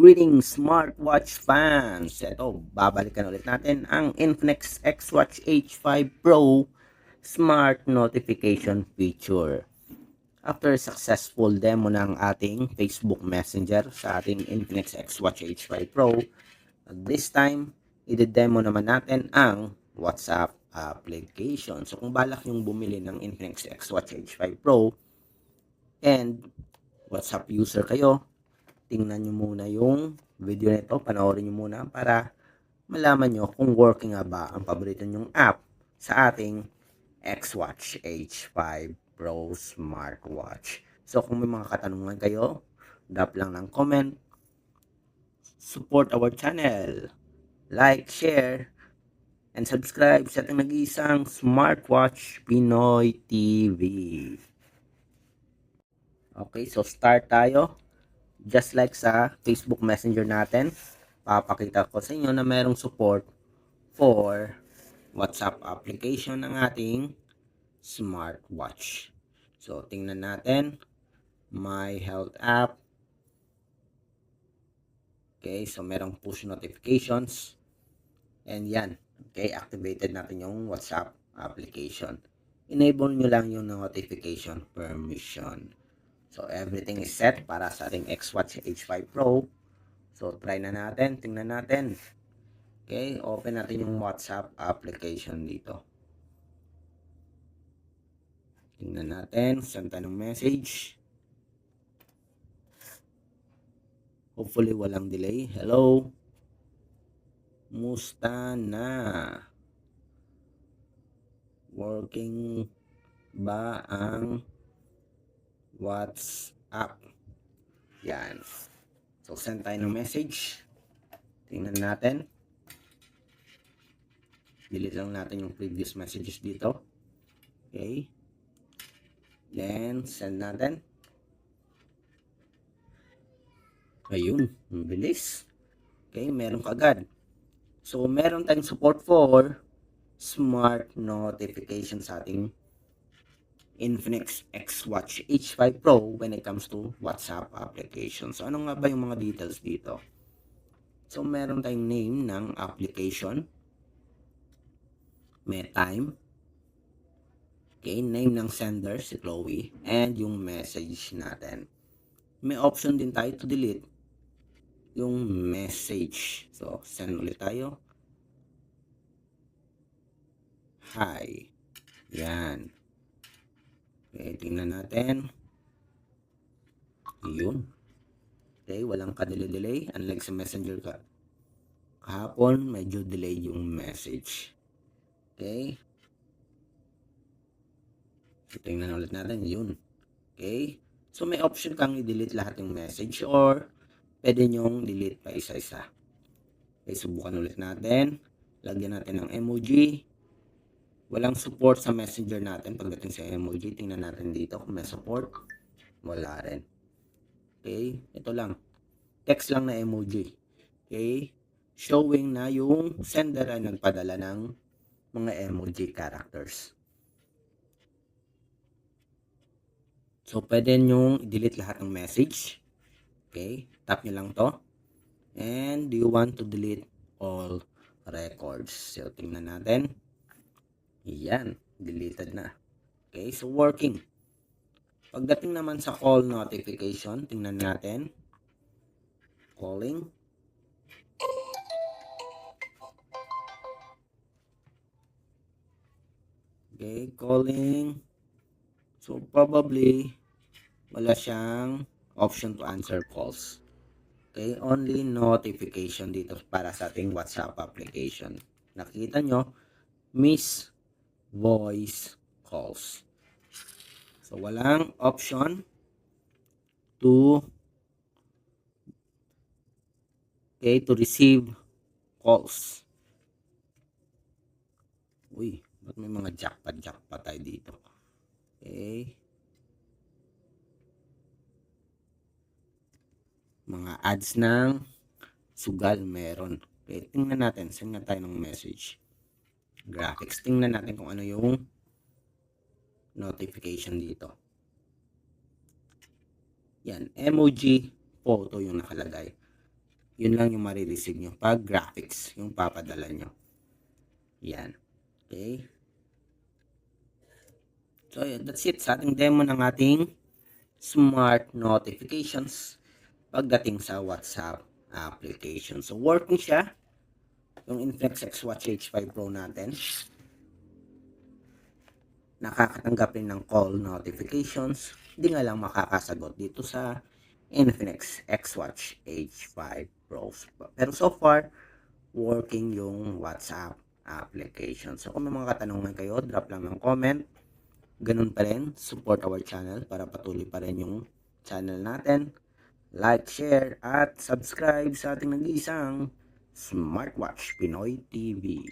Greetings smartwatch fans! Ito, babalikan ulit natin ang Infinix Xwatch H5 Pro Smart Notification feature. After successful demo ng ating Facebook Messenger sa ating Infinix Xwatch H5 Pro, this time, i-demo naman natin ang WhatsApp application. So kung balak yung bumili ng Infinix Xwatch H5 Pro and WhatsApp user kayo, tingnan nyo muna yung video nito, panoorin nyo muna para malaman nyo kung working nga ba ang paborito nyong app sa ating Xwatch H5 Pro Smartwatch. So kung may mga katanungan kayo, drop lang ng comment, support our channel, like, share, and subscribe sa ating nag-iisang Smartwatch Pinoy TV. Okay, so start tayo. Just like sa Facebook Messenger natin, papakita ko sa inyo na merong support for WhatsApp application ng ating smartwatch. So, tingnan natin. My Health app. Okay, so merong push notifications. And yan. Okay, activated natin yung WhatsApp application. Enable nyo lang yung notification permission. So, everything is set para sa ating Xwatch H5 Pro. So, try na natin. Tingnan natin. Okay, open natin yung WhatsApp application dito. Tingnan natin. Send tayo ng message. Hopefully, walang delay. Hello? Musta na? Working ba ang WhatsApp? Yan. So, send tayo ng message. Tingnan natin. Delete lang natin yung previous messages dito. Okay. Then, send natin. Ayun. Ang bilis. Okay. Meron kagad. So, meron tayong support for smart notification sa ating Infinix Xwatch H5 Pro when it comes to WhatsApp application. So, ano nga ba yung mga details dito? So, meron tayong name ng application. May time. Okay, name ng sender, si Chloe. And yung message natin. May option din tayo to delete yung message. So, send ulit tayo. Hi. Yan. Okay, tingnan natin. Yun. Okay, walang ka-delay. Unlike sa messenger ka. Kahapon, medyo delay yung message. Okay. So, tingnan ulit natin. Yun. Okay. So, may option kang i-delete lahat yung message or pwede nyong delete pa isa-isa. Okay, subukan ulit natin. Lagyan natin ng emoji. Walang support sa messenger natin pagdating sa emoji. Tingnan natin dito kung may support. Wala rin. Okay, ito lang. Text lang na emoji. Okay, showing na yung sender ay nagpadala ng mga emoji characters. So, pwede nyong i-delete lahat ng message. Okay, tap nyo lang to. And do you want to delete all records? So, tingnan natin. Yan, deleted na. Okay, so working. Pagdating naman sa call notification, tingnan natin. Calling. Okay, calling. So, probably, wala siyang option to answer calls. Okay, only notification dito para sa ating WhatsApp application. Nakita nyo, miss voice calls. So, walang option to receive calls. Uy, ba't may mga jackpot tayo dito? Okay. Mga ads ng sugal meron. Okay, tingnan natin. Send na tayo ng message. Graphics. Tingnan natin kung ano yung notification dito. Yan. Emoji photo yung nakalagay. Yun lang yung marireceive nyo pag graphics yung papadala nyo. Yan. Okay. So, that's it sa ating demo ng ating smart notifications pagdating sa WhatsApp application. So, working siya. Yung Infinix XWatch H5 Pro natin. Nakakatanggap rin ng call notifications. Hindi nga lang makakasagot dito sa Infinix XWatch H5 Pro. Pero so far, working yung WhatsApp application. So kung may mga katanungan kayo, drop lang ng comment. Ganun pa rin, support our channel para patuloy pa rin yung channel natin. Like, share, at subscribe sa ating nag-iisang Smartwatch Pinoy TV.